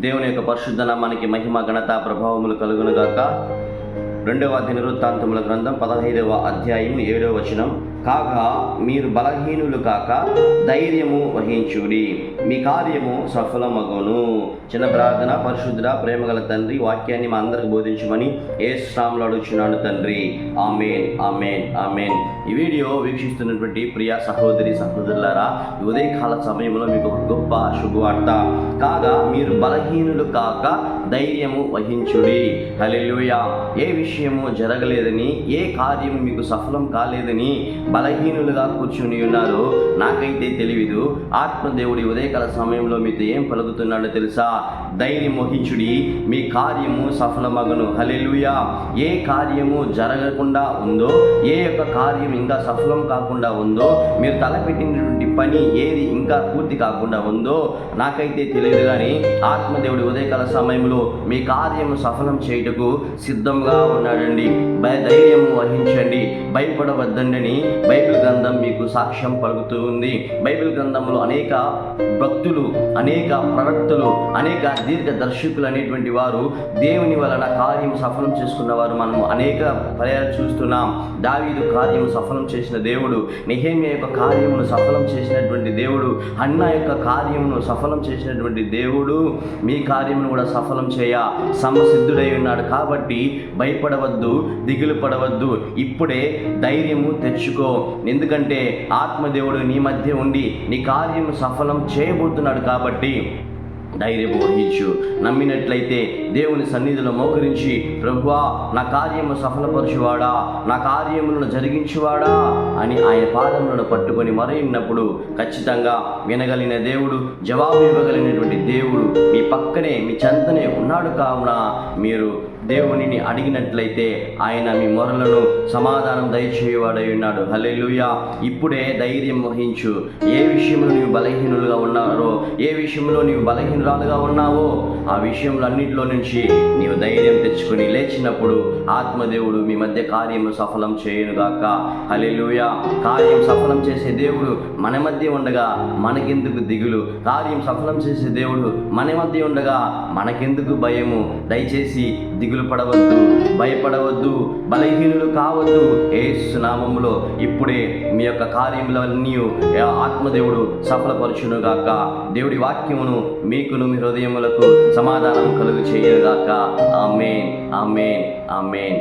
దేవుని యొక్క పరిశుద్ధ నామానికి మహిమ ఘనత ప్రభావములు కలుగునుగాక. 2వ దినవృత్తాంతముల గ్రంథం 15వ అధ్యాయం 7వ వచనం. కాగా మీరు బలహీనులు కాక ధైర్యము వహించుడి, మీ కార్యము సఫలమగును. చిన్న ప్రార్థన. పరిశుద్ధ ప్రేమగల తండ్రి, వాక్యాన్ని మా అందరికి బోధించమని యేసు నామములో అడుగుచున్నాను తండ్రి. ఆమేన్, ఆమేన్, ఆమేన్. ఈ వీడియో వీక్షిస్తున్నటువంటి ప్రియ సహోదరి సహోదరులారా, ఉదయకాల సమయంలో మీకు ఒక గొప్ప శుభవార్త. కాగా మీరు బలహీనులు కాక ధైర్యము వహించుడి. హల్లెలూయా. ఏ విషయము జరగలేదని, ఏ కార్యము మీకు సఫలం కాలేదని బలహీనులుగా కూర్చుని ఉన్నారో నాకైతే తెలియదు. ఆత్మదేవుడి ఉదయకాల సమయంలో మీతో ఏం పలుకుతున్నాడో తెలుసా? ధైర్యం వహించుడి, మీ కార్యము సఫలమగును. హల్లెలూయా. ఏ కార్యము జరగకుండా ఉందో, ఏ యొక్క కార్యం ఇంకా సఫలం కాకుండా ఉందో, మీరు తలపెట్టినటువంటి పని ఏది ఇంకా పూర్తి కాకుండా ఉందో నాకైతే తెలియదు. కానీ ఆత్మదేవుడి ఉదయకాల సమయంలో మీ కార్యము సఫలం చేయుటకు సిద్ధంగా ఉన్నాడండి. ధైర్యము వహించండి, భయపడవద్దండి. బైబిల్ గ్రంథం మీకు సాక్ష్యం పలుకుతూ ఉంది. బైబిల్ గ్రంథంలో అనేక భక్తులు, అనేక ప్రవక్తలు, అనేక దీర్ఘదర్శకులు అనేటువంటి వారు దేవుని వలన కార్యం సఫలం చేసుకున్నవారు మనము అనేక పర్యాలు చూస్తున్నాం. దావీదు కార్యం సఫలం చేసిన దేవుడు, నెహెమ్యా యొక్క కార్యమును సఫలం చేసినటువంటి దేవుడు, హన్నా యొక్క కార్యమును సఫలం చేసినటువంటి దేవుడు మీ కార్యమును కూడా సఫలం చేయ సమసిద్ధుడై ఉన్నాడు. కాబట్టి భయపడవద్దు, దిగులు పడవద్దు. ఇప్పుడే ధైర్యము తెచ్చుకో. ఎందుకంటే ఆత్మదేవుడు నీ మధ్య ఉండి నీ కార్యము సఫలం చేయబోతున్నాడు. కాబట్టి ధైర్యము వహించు. నమ్మినట్లయితే దేవుని సన్నిధిలో మోకరించి, ప్రభువా నా కార్యము సఫలపరచువాడా, నా కార్యములను జరిగించువాడా అని ఆయన పాదములను పట్టుకొని మరైనప్పుడు ఖచ్చితంగా వినగలిగిన దేవుడు, జవాబు ఇవ్వగలిగినటువంటి దేవుడు మీ పక్కనే, మీ చెంతనే ఉన్నాడు. కావున మీరు దేవునిని అడిగినట్లయితే ఆయన మీ మొరలను సమాధానం దయచేయవాడై ఉన్నాడు. హల్లెలూయా. ఇప్పుడే ధైర్యం వహించు. ఏ విషయంలో నీవు బలహీనులుగా ఉన్నారో, ఏ విషయంలో నీవు బలహీనురాలుగా ఉన్నావో ఆ విషయంలో అన్నింటిలో నుంచి నీవు ధైర్యం తెచ్చుకొని లేచినప్పుడు ఆత్మదేవుడు మీ మధ్య కార్యము సఫలం చేయునుగాక. హల్లెలూయా. కార్యం సఫలం చేసే దేవుడు మన మధ్య ఉండగా మనకెందుకు దిగులు? కార్యం సఫలం చేసే దేవుడు మన మధ్య ఉండగా మనకెందుకు భయము? దయచేసి దిగులు పడవద్దు, భయపడవద్దు, బలహీనులు కావద్దు. యేసు నామములో ఇప్పుడే మీ యొక్క కార్యములన్నీ ఆత్మదేవుడు సఫలపరచునుగాక. దేవుడి వాక్యమును మీకును మీ హృదయములకు సమాధానం కలుగు చేయునుగాక. ఆమేన్, ఆమేన్, ఆమేన్.